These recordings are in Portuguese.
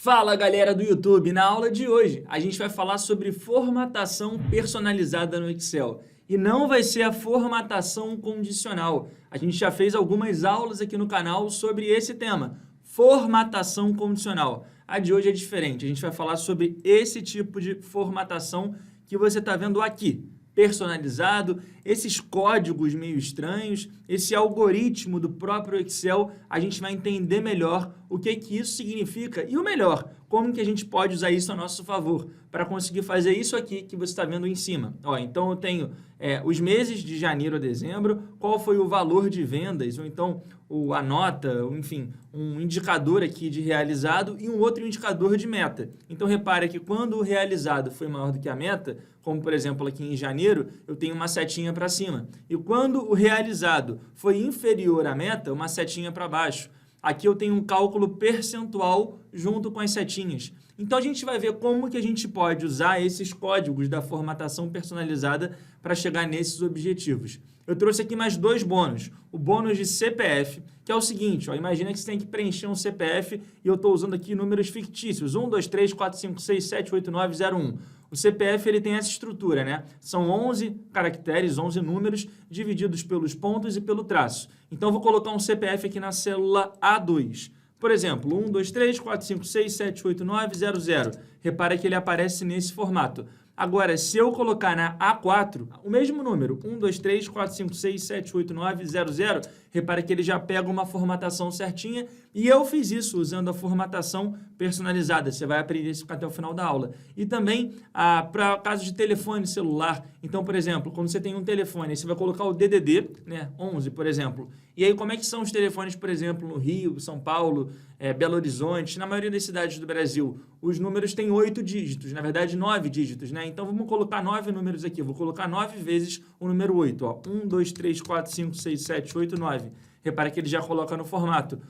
Fala galera do YouTube, na aula de hoje a gente vai falar sobre formatação personalizada no Excel e não vai ser a formatação condicional. A gente já fez algumas aulas aqui no canal sobre esse tema, formatação condicional. A de hoje é diferente, a gente vai falar sobre esse tipo de formatação que você está vendo aqui. Personalizado, esses códigos meio estranhos, esse algoritmo do próprio Excel, a gente vai entender melhor o que isso significa e o melhor, como que a gente pode usar isso a nosso favor para conseguir fazer isso aqui que você está vendo em cima. Ó, então eu tenho os meses de janeiro a dezembro, qual foi o valor de vendas, ou então a nota, enfim, um indicador aqui de realizado e um outro indicador de meta. Então repara que quando o realizado foi maior do que a meta, como por exemplo aqui em janeiro, eu tenho uma setinha para cima. E quando o realizado foi inferior à meta, uma setinha para baixo. Aqui eu tenho um cálculo percentual junto com as setinhas. Então a gente vai ver como que a gente pode usar esses códigos da formatação personalizada para chegar nesses objetivos. Eu trouxe aqui mais dois bônus. O bônus de CPF, que é o seguinte, ó, imagina que você tem que preencher um CPF e eu estou usando aqui números fictícios, 1, 2, 3, 4, 5, 6, 7, 8, 9, 0, 1. O CPF ele tem essa estrutura, né? São 11 caracteres, 11 números, divididos pelos pontos e pelo traço. Então, eu vou colocar um CPF aqui na célula A2. Por exemplo, 1, 2, 3, 4, 5, 6, 7, 8, 9, 0, 0. Repara que ele aparece nesse formato. Agora, se eu colocar na A4, o mesmo número, 1, 2, 3, 4, 5, 6, 7, 8, 9, 0, 0, repara que ele já pega uma formatação certinha e eu fiz isso usando a formatação personalizada. Você vai aprender isso até o final da aula. E também, para caso de telefone celular, então, por exemplo, quando você tem um telefone, você vai colocar o DDD, né, 11, por exemplo. E aí, como é que são os telefones, por exemplo, no Rio, São Paulo, Belo Horizonte, na maioria das cidades do Brasil? Os números têm 8 dígitos, na verdade 9 dígitos, né? Então vamos colocar 9 números aqui. Eu vou colocar 9 vezes o número 8. Ó. 1, 2, 3, 4, 5, 6, 7, 8, 9. Repara que ele já coloca no formato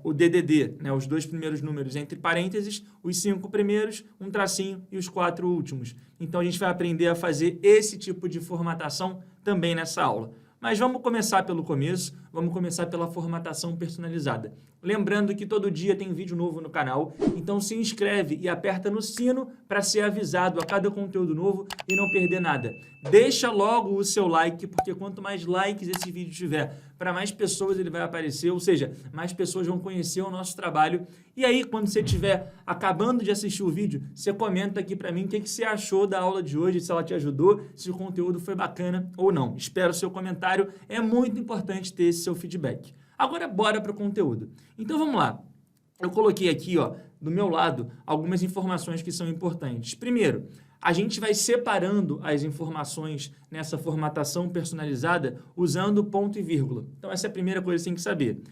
o DDD, né? Os dois primeiros números entre parênteses, os 5 primeiros, um tracinho e os 4 últimos. Então a gente vai aprender a fazer esse tipo de formatação também nessa aula. Mas vamos começar pelo começo, vamos começar pela formatação personalizada. Lembrando que todo dia tem vídeo novo no canal, então se inscreve e aperta no sino para ser avisado a cada conteúdo novo e não perder nada. Deixa logo o seu like, porque quanto mais likes esse vídeo tiver, para mais pessoas ele vai aparecer, ou seja, mais pessoas vão conhecer o nosso trabalho. E aí, quando você estiver acabando de assistir o vídeo, você comenta aqui para mim o que você achou da aula de hoje, se ela te ajudou, se o conteúdo foi bacana ou não. Espero o seu comentário, é muito importante ter esse seu feedback. Agora, bora para o conteúdo. Então, vamos lá. Eu coloquei aqui, ó, do meu lado, algumas informações que são importantes. Primeiro, a gente vai separando as informações nessa formatação personalizada usando ponto e vírgula. Então, essa é a primeira coisa que você tem que saber.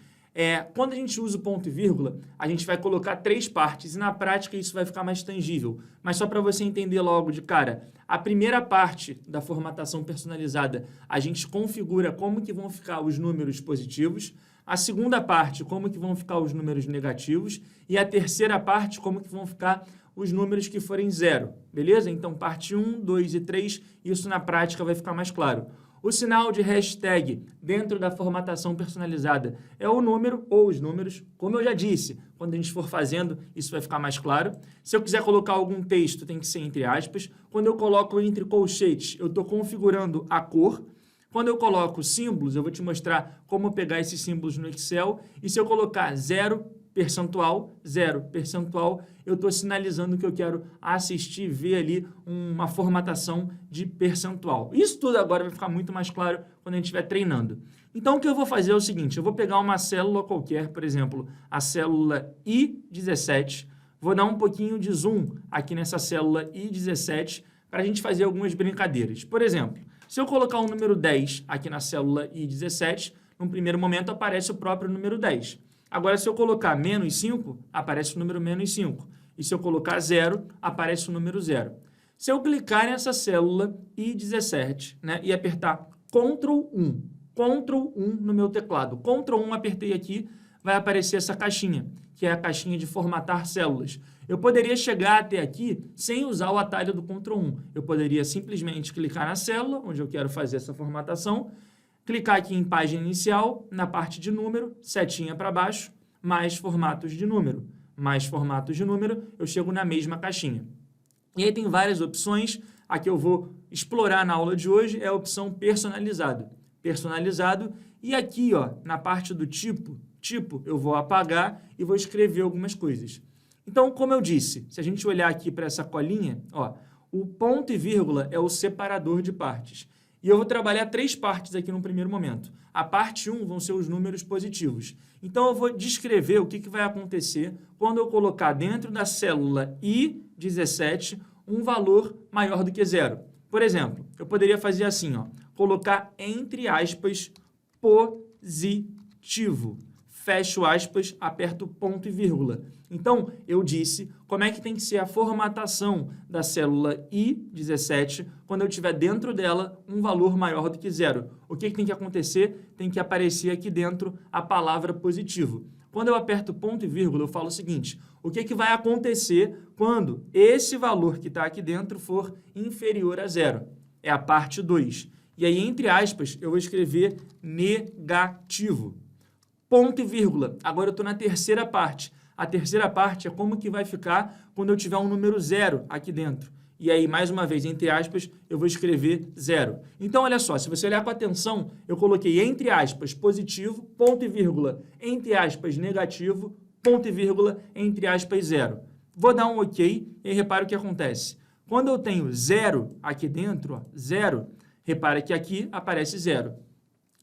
Quando a gente usa o ponto e vírgula, a gente vai colocar 3 partes e na prática isso vai ficar mais tangível. Mas só para você entender logo de cara, a primeira parte da formatação personalizada, a gente configura como que vão ficar os números positivos, a segunda parte, como que vão ficar os números negativos e a terceira parte, como que vão ficar os números que forem 0, beleza? Então, parte 1, 2 e 3, isso na prática vai ficar mais claro. O sinal de hashtag dentro da formatação personalizada é o número ou os números, como eu já disse, quando a gente for fazendo, isso vai ficar mais claro. Se eu quiser colocar algum texto, tem que ser entre aspas. Quando eu coloco entre colchetes, eu estou configurando a cor. Quando eu coloco símbolos, eu vou te mostrar como pegar esses símbolos no Excel. E se eu colocar 0 percentual, eu estou sinalizando que eu quero assistir, ver ali uma formatação de percentual. Isso tudo agora vai ficar muito mais claro quando a gente estiver treinando. Então, o que eu vou fazer é o seguinte, eu vou pegar uma célula qualquer, por exemplo, a célula I17, vou dar um pouquinho de zoom aqui nessa célula I17 para a gente fazer algumas brincadeiras. Por exemplo, se eu colocar o número 10 aqui na célula I17, no primeiro momento aparece o próprio número 10. Agora, se eu colocar menos 5, aparece o número menos 5. E se eu colocar 0, aparece o número 0. Se eu clicar nessa célula I17, né, e apertar Ctrl 1 no meu teclado, Ctrl 1 apertei aqui, vai aparecer essa caixinha, que é a caixinha de formatar células. Eu poderia chegar até aqui sem usar o atalho do Ctrl 1. Eu poderia simplesmente clicar na célula, onde eu quero fazer essa formatação, clicar aqui em página inicial, na parte de número, setinha para baixo, mais formatos de número. mais formatos de número, eu chego na mesma caixinha. E aí tem várias opções. A que eu vou explorar na aula de hoje é a opção personalizado. Personalizado. E aqui, ó, na parte do tipo, eu vou apagar e vou escrever algumas coisas. Então, como eu disse, se a gente olhar aqui para essa colinha, ó, o ponto e vírgula é o separador de partes. E eu vou trabalhar 3 partes aqui no primeiro momento. A parte 1 vão ser os números positivos. Então, eu vou descrever o que vai acontecer quando eu colocar dentro da célula I17 um valor maior do que 0. Por exemplo, eu poderia fazer assim, ó, colocar entre aspas positivo. Fecho aspas, aperto ponto e vírgula. Então, eu disse como é que tem que ser a formatação da célula I17 quando eu tiver dentro dela um valor maior do que 0. O que tem que acontecer? Tem que aparecer aqui dentro a palavra positivo. Quando eu aperto ponto e vírgula, eu falo o seguinte, o que vai acontecer quando esse valor que está aqui dentro for inferior a 0? É a parte 2. E aí, entre aspas, eu vou escrever negativo. Ponto e vírgula. Agora eu estou na terceira parte. A terceira parte é como que vai ficar quando eu tiver um número 0 aqui dentro. E aí, mais uma vez, entre aspas, eu vou escrever 0. Então, olha só, se você olhar com atenção, eu coloquei entre aspas positivo, ponto e vírgula, entre aspas negativo, ponto e vírgula, entre aspas 0. Vou dar um OK e repara o que acontece. Quando eu tenho 0 aqui dentro, ó, 0, repara que aqui aparece 0.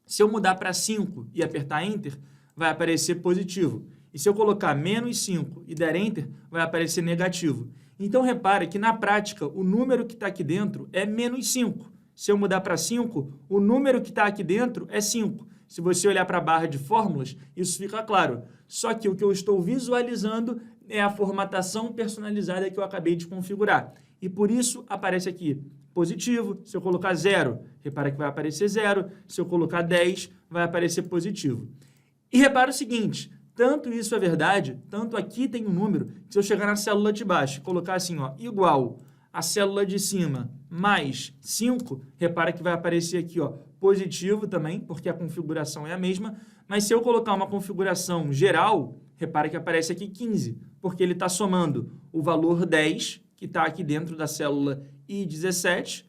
Se eu mudar para 5 e apertar Enter, vai aparecer positivo. E se eu colocar menos 5 e der Enter, vai aparecer negativo. Então, repare que, na prática, o número que está aqui dentro é menos 5. Se eu mudar para 5, o número que está aqui dentro é 5. Se você olhar para a barra de fórmulas, isso fica claro. Só que o que eu estou visualizando é a formatação personalizada que eu acabei de configurar. E por isso aparece aqui positivo. Se eu colocar 0, repara que vai aparecer 0. Se eu colocar 10, vai aparecer positivo. E repara o seguinte, tanto isso é verdade, tanto aqui tem um número, que se eu chegar na célula de baixo e colocar assim, ó, igual a célula de cima mais 5, repara que vai aparecer aqui, ó, positivo também, porque a configuração é a mesma, mas se eu colocar uma configuração geral, repara que aparece aqui 15, porque ele está somando o valor 10, que está aqui dentro da célula I17,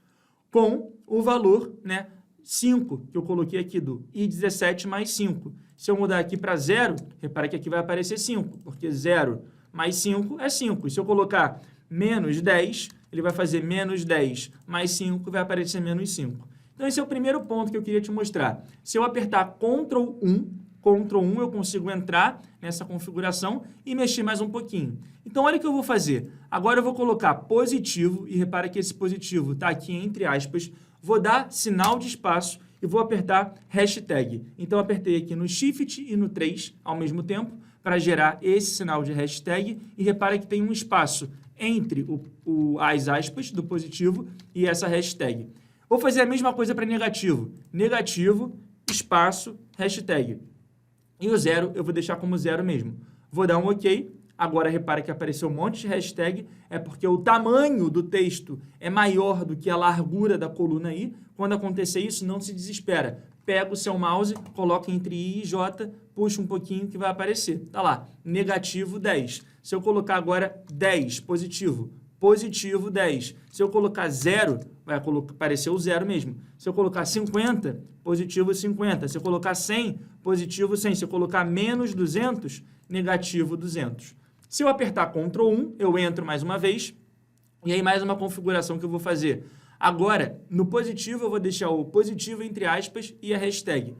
com o valor, né, 5, que eu coloquei aqui do I17 mais 5. Se eu mudar aqui para 0, repara que aqui vai aparecer 5, porque 0 mais 5 é 5. E se eu colocar menos 10, ele vai fazer menos 10 mais 5, e vai aparecer menos 5. Então, esse é o primeiro ponto que eu queria te mostrar. Se eu apertar Ctrl 1, eu consigo entrar nessa configuração e mexer mais um pouquinho. Então, olha o que eu vou fazer. Agora eu vou colocar positivo, e repara que esse positivo está aqui entre aspas, vou dar sinal de espaço e vou apertar hashtag. Então, eu apertei aqui no Shift e no 3 ao mesmo tempo para gerar esse sinal de hashtag e repara que tem um espaço entre as aspas do positivo e essa hashtag. Vou fazer a mesma coisa para negativo. Negativo, espaço, hashtag. E o 0 eu vou deixar como 0 mesmo. Vou dar um OK. Agora, repara que apareceu um monte de hashtag, é porque o tamanho do texto é maior do que a largura da coluna aí. Quando acontecer isso, não se desespera. Pega o seu mouse, coloca entre I e J, puxa um pouquinho que vai aparecer. Tá lá, negativo 10. Se eu colocar agora 10, positivo, positivo 10. Se eu colocar 0, vai aparecer o 0 mesmo. Se eu colocar 50, positivo 50. Se eu colocar 100, positivo 100. Se eu colocar menos 200, negativo 200. Se eu apertar Ctrl 1, eu entro mais uma vez, e aí mais uma configuração que eu vou fazer. Agora, no positivo, eu vou deixar o positivo entre aspas e a hashtag.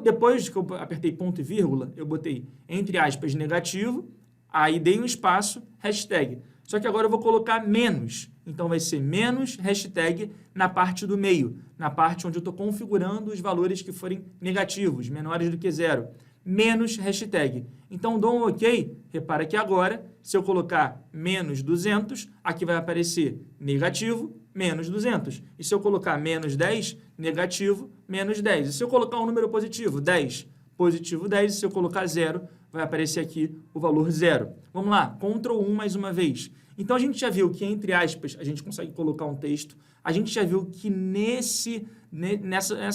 Depois que eu apertei ponto e vírgula, eu botei entre aspas negativo, aí dei um espaço, hashtag. Só que agora eu vou colocar menos, então vai ser menos hashtag na parte do meio, na parte onde eu estou configurando os valores que forem negativos, menores do que 0. Menos hashtag. Então, dou um OK. Repara que agora, se eu colocar menos 200, aqui vai aparecer negativo, menos 200. E se eu colocar menos 10, negativo, menos 10. E se eu colocar um número positivo, 10, positivo 10. E se eu colocar 0, vai vai aparecer aqui o valor 0. Vamos lá, Ctrl 1 mais uma vez. Então, a gente já viu que, entre aspas, a gente consegue colocar um texto. A gente já viu que nessa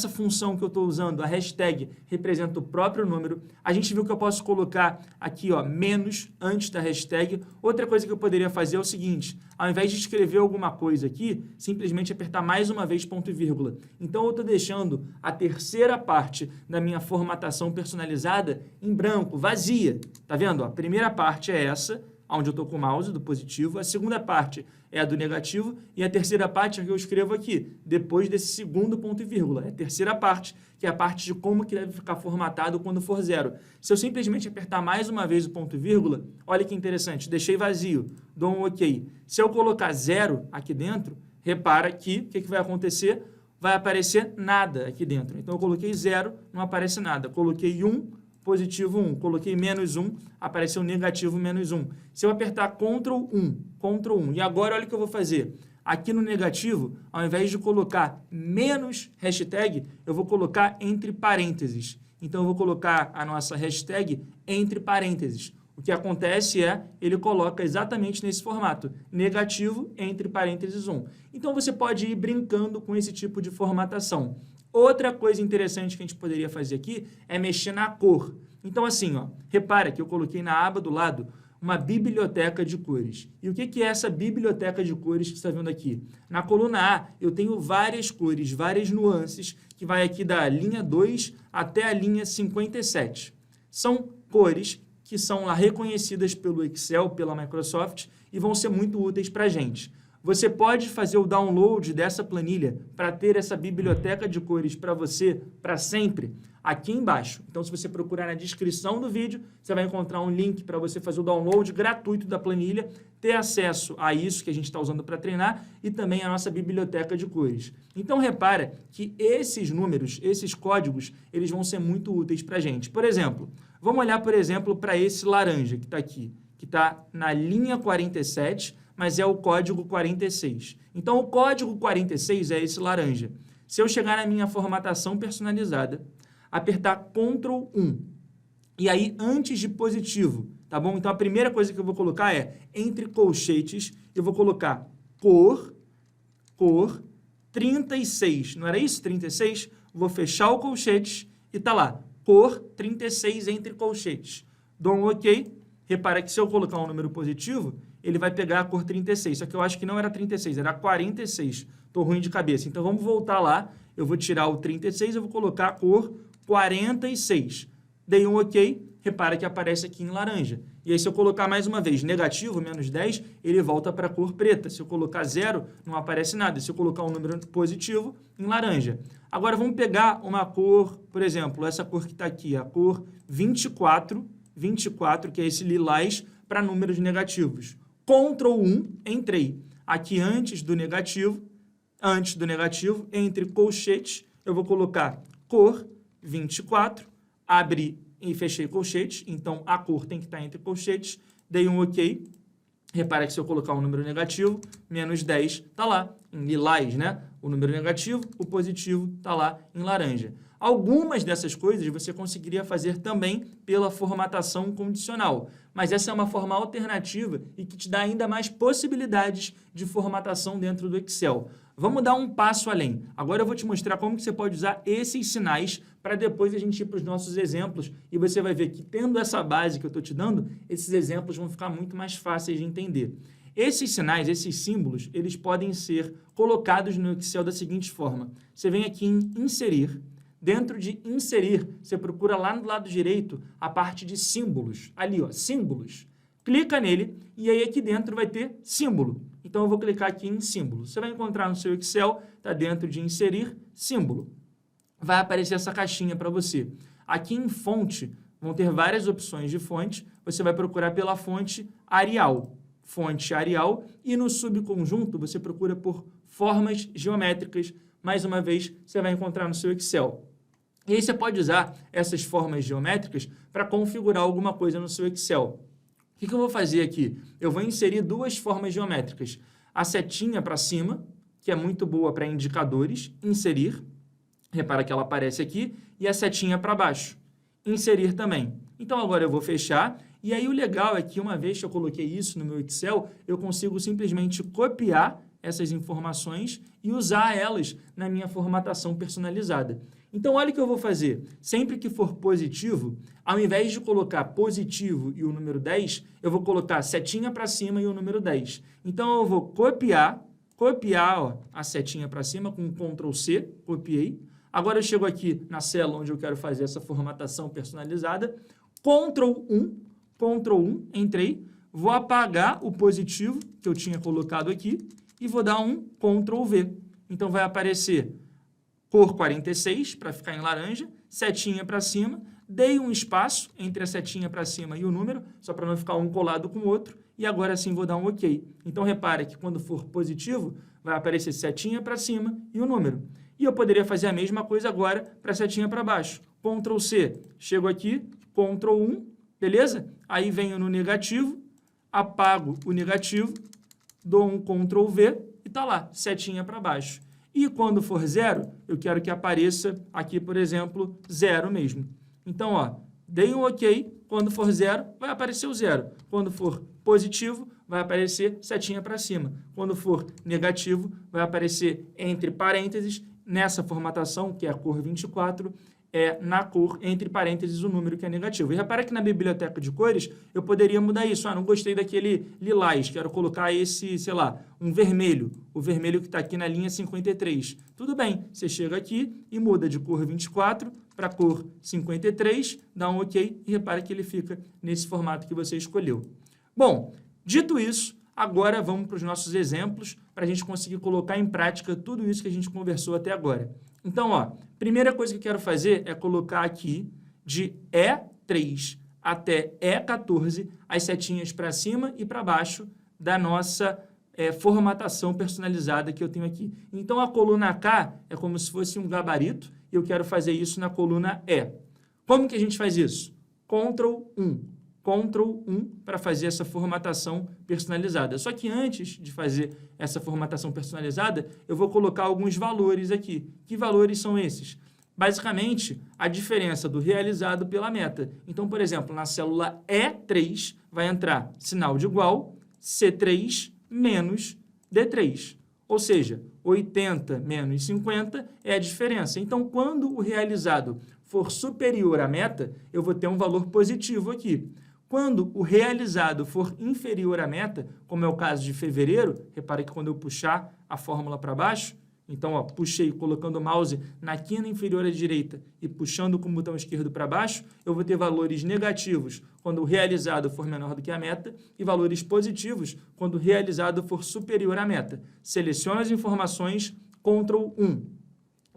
função que eu estou usando, a hashtag representa o próprio número. A gente viu que eu posso colocar aqui, ó, menos antes da hashtag. Outra coisa que eu poderia fazer é o seguinte, ao invés de escrever alguma coisa aqui, simplesmente apertar mais uma vez ponto e vírgula. Então, eu estou deixando a terceira parte da minha formatação personalizada em branco, vazia. Tá vendo? Ó, a primeira parte é essa, onde eu estou com o mouse, do positivo, a segunda parte é a do negativo, e a terceira parte é a que eu escrevo aqui, depois desse segundo ponto e vírgula. É a terceira parte, que é a parte de como que deve ficar formatado quando for 0. Se eu simplesmente apertar mais uma vez o ponto e vírgula, olha que interessante, deixei vazio, dou um OK. Se eu colocar 0 aqui dentro, repara que, o que vai acontecer? Vai aparecer nada aqui dentro. Então, eu coloquei 0, não aparece nada. Coloquei 1, positivo 1, coloquei menos 1, apareceu negativo menos 1. Se eu apertar Ctrl 1, e agora olha o que eu vou fazer. Aqui no negativo, ao invés de colocar menos hashtag, eu vou colocar entre parênteses. Então, eu vou colocar a nossa hashtag entre parênteses. O que acontece é, ele coloca exatamente nesse formato, negativo entre parênteses 1. Então, você pode ir brincando com esse tipo de formatação. Outra coisa interessante que a gente poderia fazer aqui é mexer na cor. Então, assim, ó, repara que eu coloquei na aba do lado uma biblioteca de cores. E o que é essa biblioteca de cores que você está vendo aqui? Na coluna A, eu tenho várias cores, várias nuances, que vai aqui da linha 2 até a linha 57. São cores que são lá reconhecidas pelo Excel, pela Microsoft, e vão ser muito úteis para a gente. Você pode fazer o download dessa planilha para ter essa biblioteca de cores para você, para sempre, aqui embaixo. Então, se você procurar na descrição do vídeo, você vai encontrar um link para você fazer o download gratuito da planilha, ter acesso a isso que a gente está usando para treinar e também a nossa biblioteca de cores. Então, repara que esses números, esses códigos, eles vão ser muito úteis para a gente. Por exemplo, vamos olhar, por exemplo, para esse laranja que está aqui, que está na linha 47, mas é o código 46. Então, o código 46 é esse laranja. Se eu chegar na minha formatação personalizada, apertar Ctrl 1, e aí antes de positivo, tá bom? Então, a primeira coisa que eu vou colocar é, entre colchetes, eu vou colocar cor 36. Não era isso? 36? Vou fechar o colchete e tá lá, cor 36 entre colchetes. Dou um OK. Repara que se eu colocar um número positivo, ele vai pegar a cor 36. Só que eu acho que não era 36, era 46. Estou ruim de cabeça. Então, vamos voltar lá. Eu vou tirar o 36, eu vou colocar a cor 46. Dei um OK. Repara que aparece aqui em laranja. E aí, se eu colocar mais uma vez negativo, menos 10, ele volta para a cor preta. Se eu colocar 0, não aparece nada. Se eu colocar um número positivo, em laranja. Agora, vamos pegar uma cor, por exemplo, essa cor que está aqui, a cor 24, que é esse lilás, para números negativos. Ctrl 1, entrei. Aqui antes do negativo, entre colchetes, eu vou colocar cor 24, abri e fechei colchetes, então a cor tem que estar entre colchetes, dei um OK. Repara que se eu colocar um número negativo, menos 10 está lá, em lilás, né? O número negativo, o positivo está lá em laranja. Algumas dessas coisas você conseguiria fazer também pela formatação condicional, mas essa é uma forma alternativa e que te dá ainda mais possibilidades de formatação dentro do Excel. Vamos dar um passo além. Agora eu vou te mostrar como que você pode usar esses sinais para depois a gente ir para os nossos exemplos e você vai ver que tendo essa base que eu estou te dando, esses exemplos vão ficar muito mais fáceis de entender. Esses sinais, esses símbolos, eles podem ser colocados no Excel da seguinte forma. Você vem aqui em Inserir. Dentro de Inserir, você procura lá no lado direito a parte de símbolos. Ali, ó, símbolos. Clica nele e aí aqui dentro vai ter símbolo. Então, eu vou clicar aqui em símbolo. Você vai encontrar no seu Excel, está dentro de Inserir, símbolo. Vai aparecer essa caixinha para você. Aqui em fonte, vão ter várias opções de fonte. Você vai procurar pela fonte Arial. Fonte Arial. E no subconjunto, você procura por formas geométricas. Mais uma vez, você vai encontrar no seu Excel. E aí você pode usar essas formas geométricas para configurar alguma coisa no seu Excel. O que eu vou fazer aqui? Eu vou inserir duas formas geométricas. A setinha para cima, que é muito boa para indicadores, inserir. Repara que ela aparece aqui. E a setinha para baixo, inserir também. Então, agora eu vou fechar. E aí, o legal é que uma vez que eu coloquei isso no meu Excel, eu consigo simplesmente copiar essas informações e usar elas na minha formatação personalizada. Então, olha o que eu vou fazer. Sempre que for positivo, ao invés de colocar positivo e o número 10, eu vou colocar setinha para cima e o número 10. Então, eu vou copiar ó, a setinha para cima com Ctrl C, copiei. Agora eu chego aqui na célula onde eu quero fazer essa formatação personalizada, Ctrl 1, entrei, vou apagar o positivo que eu tinha colocado aqui e vou dar um Ctrl V. Então, vai aparecer cor 46, para ficar em laranja, setinha para cima, dei um espaço entre a setinha para cima e o número, só para não ficar um colado com o outro, e agora sim vou dar um OK. Então, repare que quando for positivo, vai aparecer setinha para cima e o número. E eu poderia fazer a mesma coisa agora para a setinha para baixo. Ctrl C, chego aqui, Ctrl 1, beleza? Aí venho no negativo, apago o negativo, dou um Ctrl V e está lá, setinha para baixo. E quando for 0, eu quero que apareça aqui, por exemplo, 0 mesmo. Então, ó, dei um OK, quando for 0, vai aparecer o 0. Quando for positivo, vai aparecer setinha para cima. Quando for negativo, vai aparecer entre parênteses, nessa formatação, que é a cor 24, na cor, entre parênteses, o número que é negativo. E repara que na biblioteca de cores, eu poderia mudar isso. Ah, não gostei daquele lilás, quero colocar esse, sei lá, um vermelho. O vermelho que está aqui na linha 53. Tudo bem, você chega aqui e muda de cor 24 para cor 53, dá um OK e repara que ele fica nesse formato que você escolheu. Bom, dito isso, agora vamos para os nossos exemplos para a gente conseguir colocar em prática tudo isso que a gente conversou até agora. Então, ó, primeira coisa que eu quero fazer é colocar aqui de E3 até E14 as setinhas para cima e para baixo da nossa formatação personalizada que eu tenho aqui. Então, a coluna K é como se fosse um gabarito e eu quero fazer isso na coluna E. Como que a gente faz isso? Ctrl 1 para fazer essa formatação personalizada. Só que antes de fazer essa formatação personalizada, eu vou colocar alguns valores aqui. Que valores são esses? Basicamente, a diferença do realizado pela meta. Então, por exemplo, na célula E3 vai entrar sinal de igual, C3 menos D3. Ou seja, 80 menos 50 é a diferença. Então, quando o realizado for superior à meta, eu vou ter um valor positivo aqui. Quando o realizado for inferior à meta, como é o caso de fevereiro, repare que quando eu puxar a fórmula para baixo, então, ó, puxei colocando o mouse na quina inferior à direita e puxando com o botão esquerdo para baixo, eu vou ter valores negativos quando o realizado for menor do que a meta e valores positivos quando o realizado for superior à meta. Seleciono as informações, Ctrl 1.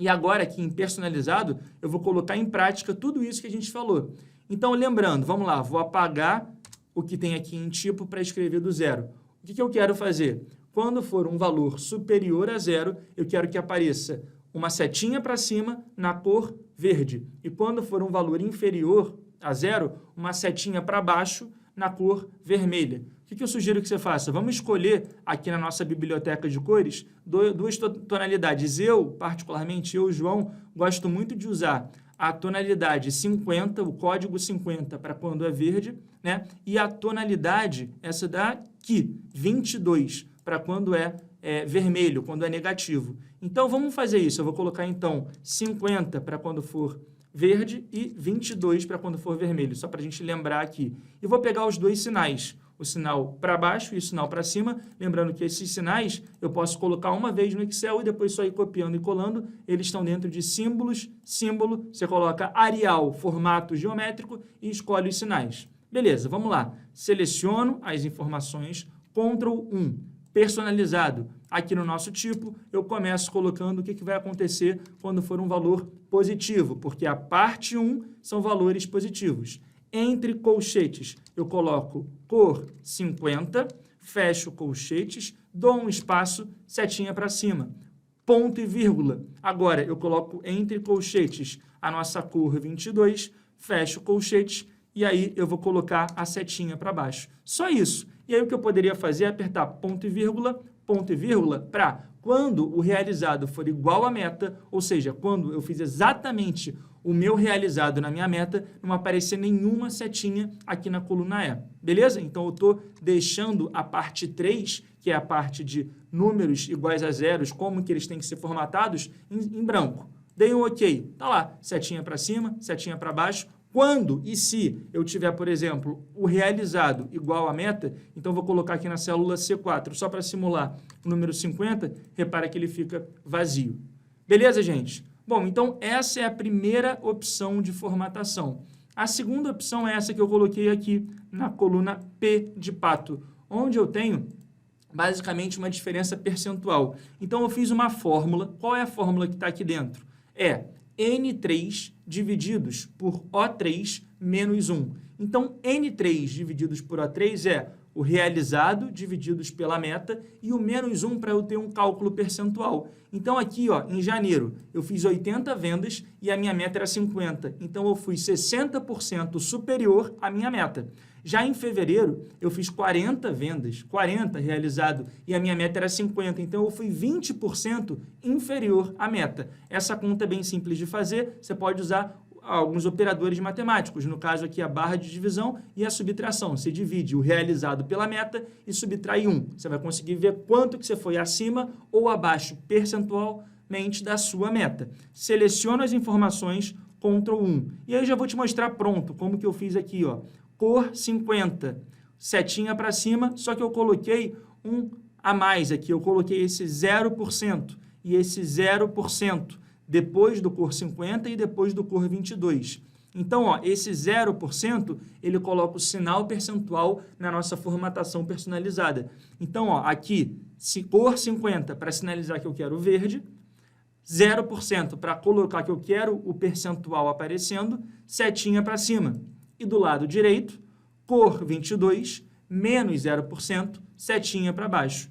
E agora, aqui em personalizado, eu vou colocar em prática tudo isso que a gente falou. Então, lembrando, vamos lá, vou apagar o que tem aqui em tipo para escrever do zero. O que eu quero fazer? Quando for um valor superior a 0, eu quero que apareça uma setinha para cima na cor verde. E quando for um valor inferior a 0, uma setinha para baixo na cor vermelha. O que eu sugiro que você faça? Vamos escolher aqui na nossa biblioteca de cores duas tonalidades. Eu, particularmente, João, gosto muito de usar a tonalidade 50, o código 50 para quando é verde, né? E a tonalidade, essa daqui, 22, para quando é vermelho, quando é negativo. Então, vamos fazer isso. Eu vou colocar, então, 50 para quando for verde e 22 para quando for vermelho, só para a gente lembrar aqui. E vou pegar os dois sinais, o sinal para baixo e o sinal para cima, lembrando que esses sinais eu posso colocar uma vez no Excel e depois só ir copiando e colando, eles estão dentro de símbolos, símbolo, você coloca Arial, formato geométrico e escolhe os sinais. Beleza, vamos lá. Seleciono as informações, Ctrl 1, personalizado. Aqui no nosso tipo, eu começo colocando o que vai acontecer quando for um valor positivo, porque a parte 1 são valores positivos. Entre colchetes, eu coloco cor 50, fecho colchetes, dou um espaço, setinha para cima. Ponto e vírgula. Agora, eu coloco entre colchetes a nossa cor 22, fecho colchetes, e aí eu vou colocar a setinha para baixo. Só isso. E aí o que eu poderia fazer é apertar ponto e vírgula, para quando o realizado for igual à meta, ou seja, quando eu fiz exatamente o meu realizado na minha meta não aparecer nenhuma setinha aqui na coluna E. Beleza? Então, eu estou deixando a parte 3, que é a parte de números iguais a zeros, como que eles têm que ser formatados, em branco. Dei um OK. Tá lá, setinha para cima, setinha para baixo. Quando e se eu tiver, por exemplo, o realizado igual à meta, então vou colocar aqui na célula C4, só para simular o número 50, repara que ele fica vazio. Beleza, gente? Bom, então essa é a primeira opção de formatação. A segunda opção é essa que eu coloquei aqui na coluna P de pato, onde eu tenho basicamente uma diferença percentual. Então, eu fiz uma fórmula. Qual é a fórmula que está aqui dentro? É N3 divididos por O3 menos 1. Então, N3 divididos por O3 é o realizado divididos pela meta e o menos 1 para eu ter um cálculo percentual. Então, aqui, ó, em janeiro, eu fiz 80 vendas e a minha meta era 50. Então, eu fui 60% superior à minha meta. Já em fevereiro, eu fiz 40 vendas, 40 realizado, e a minha meta era 50. Então, eu fui 20% inferior à meta. Essa conta é bem simples de fazer, você pode usar alguns operadores matemáticos, no caso aqui a barra de divisão e a subtração. Você divide o realizado pela meta e subtrai 1. Você vai conseguir ver quanto que você foi acima ou abaixo percentualmente da sua meta. Seleciona as informações, Ctrl 1. E aí eu já vou te mostrar pronto, como que eu fiz aqui, ó. Cor 50, setinha para cima, só que eu coloquei um a mais aqui, eu coloquei esse 0% e esse 0% depois do cor 50 e depois do cor 22. Então, ó, esse 0%, ele coloca o sinal percentual na nossa formatação personalizada. Então, ó, aqui, cor 50 para sinalizar que eu quero verde, 0% para colocar que eu quero o percentual aparecendo, setinha para cima. E do lado direito, cor 22, menos 0%, setinha para baixo.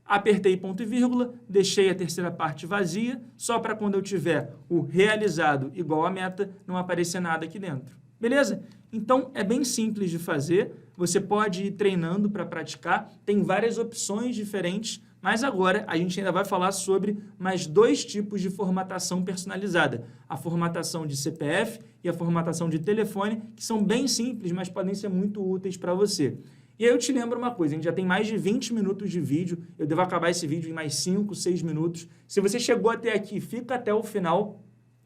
Apertei ponto e vírgula, deixei a terceira parte vazia, só para quando eu tiver o realizado igual à meta, não aparecer nada aqui dentro. Beleza? Então, é bem simples de fazer, você pode ir treinando para praticar, tem várias opções diferentes, mas agora a gente ainda vai falar sobre mais 2 tipos de formatação personalizada. A formatação de CPF e a formatação de telefone, que são bem simples, mas podem ser muito úteis para você. E aí eu te lembro uma coisa, a gente já tem mais de 20 minutos de vídeo, eu devo acabar esse vídeo em mais 5, 6 minutos. Se você chegou até aqui, fica até o final,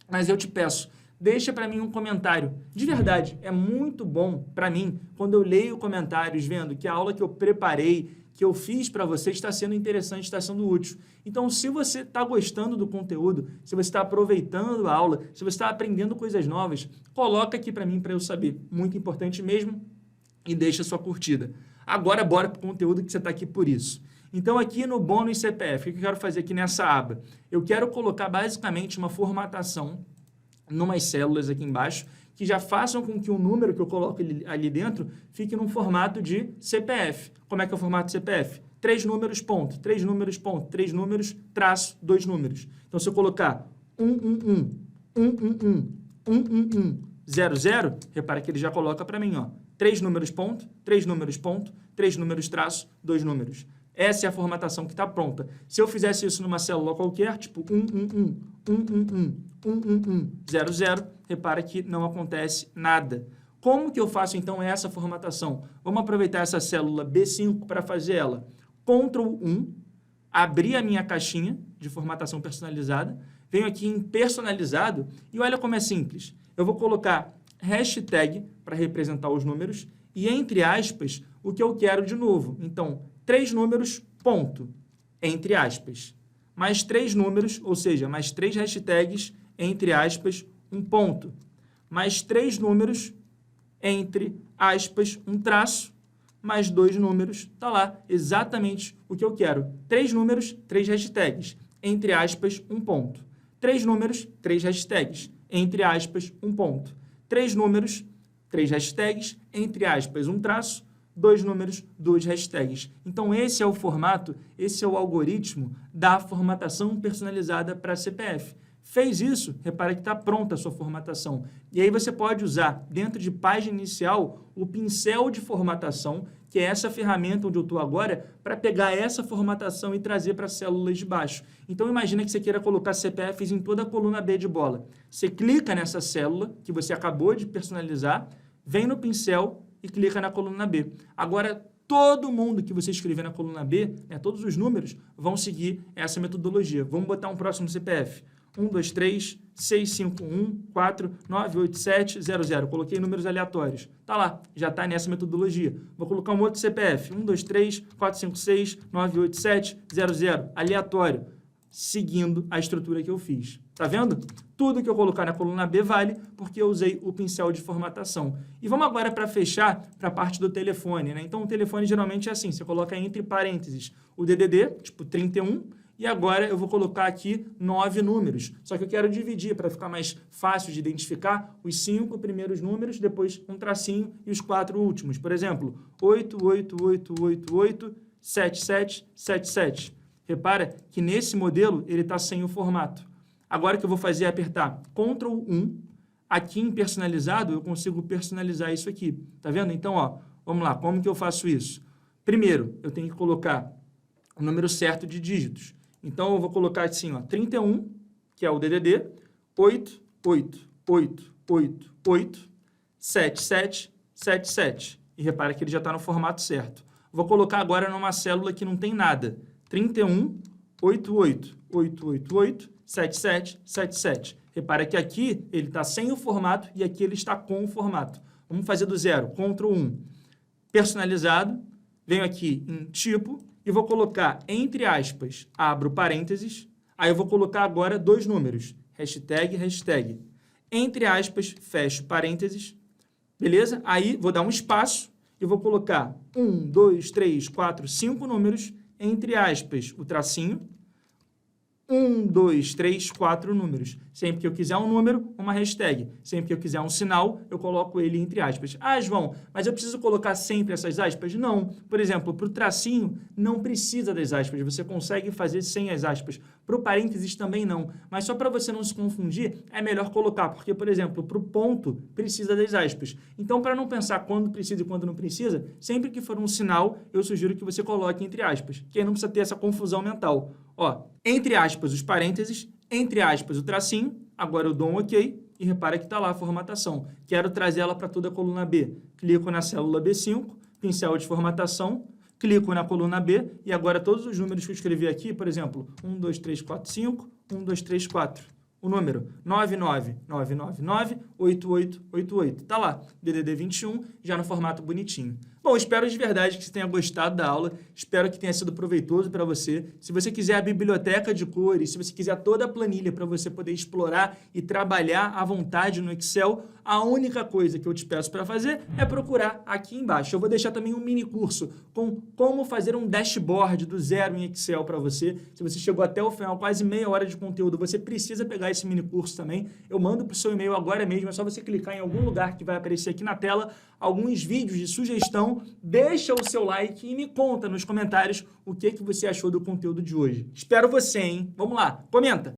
mas eu te peço, deixa para mim um comentário. De verdade, é muito bom para mim, quando eu leio comentários, vendo que a aula que eu preparei, que eu fiz para você está sendo interessante, está sendo útil. Então, se você está gostando do conteúdo, se você está aproveitando a aula, se você está aprendendo coisas novas, coloca aqui para mim para eu saber. Muito importante mesmo. E deixa a sua curtida. Agora, bora para o conteúdo que você está aqui por isso. Então, aqui no bônus CPF, o que eu quero fazer aqui nessa aba? Eu quero colocar basicamente uma formatação numas células aqui embaixo que já façam com que o número que eu coloco ali dentro fique num formato de CPF. Como é que é o formato de CPF? 3 números, ponto, 3 números, ponto, 3 números, traço, 2 números. Então, se eu colocar 111, 111, 111, 00, repara que ele já coloca para mim, ó, 3 números, ponto, 3 números, ponto, 3 números, traço, 2 números. Essa é a formatação que está pronta. Se eu fizesse isso numa célula qualquer, tipo 111, 111, 111, 00, repara que não acontece nada. Como que eu faço, então, essa formatação? Vamos aproveitar essa célula B5 para fazer ela. Ctrl 1, abrir a minha caixinha de formatação personalizada, venho aqui em personalizado e olha como é simples. Eu vou colocar hashtag para representar os números e, entre aspas, o que eu quero de novo. Então, 3 números, ponto, entre aspas. Mais 3 números, ou seja, mais 3 hashtags, entre aspas, um ponto. Mais 3 números, entre aspas, um traço, mais 2 números, tá lá, exatamente o que eu quero. 3 números, 3 hashtags, entre aspas, um ponto. 3 números, 3 hashtags, entre aspas, um ponto. 3 números, 3 hashtags, entre aspas, um traço, 2 números, 2 hashtags. Então, esse é o formato, esse é o algoritmo da formatação personalizada para CPF. Fez isso, repara que está pronta a sua formatação. E aí você pode usar, dentro de página inicial, o pincel de formatação, que é essa ferramenta onde eu estou agora, para pegar essa formatação e trazer para as células de baixo. Então, imagina que você queira colocar CPFs em toda a coluna B de bola. Você clica nessa célula que você acabou de personalizar, vem no pincel e clica na coluna B. Agora, todo mundo que você escrever na coluna B, né, todos os números, vão seguir essa metodologia. Vamos botar um próximo CPF. 1, 2, 3, 6, 5, 1, 4, 9, 8, 7, 0, 0. Coloquei números aleatórios. Tá lá, já está nessa metodologia. Vou colocar um outro CPF. 1, 2, 3, 4, 5, 6, 9, 8, 7, 0, 0. Aleatório. Seguindo a estrutura que eu fiz. Tá vendo? Tudo que eu colocar na coluna B vale porque eu usei o pincel de formatação. E vamos agora para fechar para a parte do telefone, né? Então, o telefone geralmente é assim, você coloca entre parênteses o DDD, tipo 31, e agora eu vou colocar aqui 9 números. Só que eu quero dividir para ficar mais fácil de identificar os 5 primeiros números, depois um tracinho e os 4 últimos. Por exemplo, 8, 8, 8, 8, 8, 7, 7, 7, 7. Repara que nesse modelo ele está sem o formato. Agora o que eu vou fazer é apertar Ctrl 1. Aqui em personalizado eu consigo personalizar isso aqui. Tá vendo? Então, ó, vamos lá. Como que eu faço isso? Primeiro, eu tenho que colocar o número certo de dígitos. Então, eu vou colocar assim, ó, 31, que é o DDD, 8, 8, 8, 8, 8, 7, 7, 7, 7. E repara que ele já está no formato certo. Vou colocar agora numa célula que não tem nada. 31, 8, 8, 8, 8, 8, 7, 7, 7, 7. Repara que aqui ele está sem o formato e aqui ele está com o formato. Vamos fazer do zero. Ctrl 1. Personalizado. Venho aqui em tipo e vou colocar entre aspas, abro parênteses. Aí eu vou colocar agora 2 números. Hashtag, hashtag. Entre aspas, fecho parênteses. Beleza? Aí vou dar um espaço e vou colocar 1, 2, 3, 4, 5 números. Entre aspas, o tracinho. 1, 2, 3, 4 números. Sempre que eu quiser um número, uma hashtag. Sempre que eu quiser um sinal, eu coloco ele entre aspas. Ah, João, mas eu preciso colocar sempre essas aspas? Não. Por exemplo, para o tracinho, não precisa das aspas. Você consegue fazer sem as aspas. Para o parênteses também não. Mas só para você não se confundir, é melhor colocar. Porque, por exemplo, para o ponto, precisa das aspas. Então, para não pensar quando precisa e quando não precisa, sempre que for um sinal, eu sugiro que você coloque entre aspas. Que aí não precisa ter essa confusão mental. Ó, entre aspas, os parênteses, entre aspas, o tracinho, agora eu dou um OK e repara que está lá a formatação. Quero trazer ela para toda a coluna B. Clico na célula B5, pincel de formatação, clico na coluna B e agora todos os números que eu escrevi aqui, por exemplo, 1, 2, 3, 4, 5, 1, 2, 3, 4. O número 999998888. Tá lá, DDD 21, já no formato bonitinho. Bom, espero de verdade que você tenha gostado da aula, espero que tenha sido proveitoso para você. Se você quiser a biblioteca de cores, se você quiser toda a planilha para você poder explorar e trabalhar à vontade no Excel, a única coisa que eu te peço para fazer é procurar aqui embaixo. Eu vou deixar também um mini curso com como fazer um dashboard do zero em Excel para você. Se você chegou até o final, quase meia hora de conteúdo, você precisa pegar esse mini curso também. Eu mando para o seu e-mail agora mesmo, é só você clicar em algum lugar que vai aparecer aqui na tela, alguns vídeos de sugestão, deixa o seu like e me conta nos comentários o que você achou do conteúdo de hoje. Espero você, hein? Vamos lá, comenta!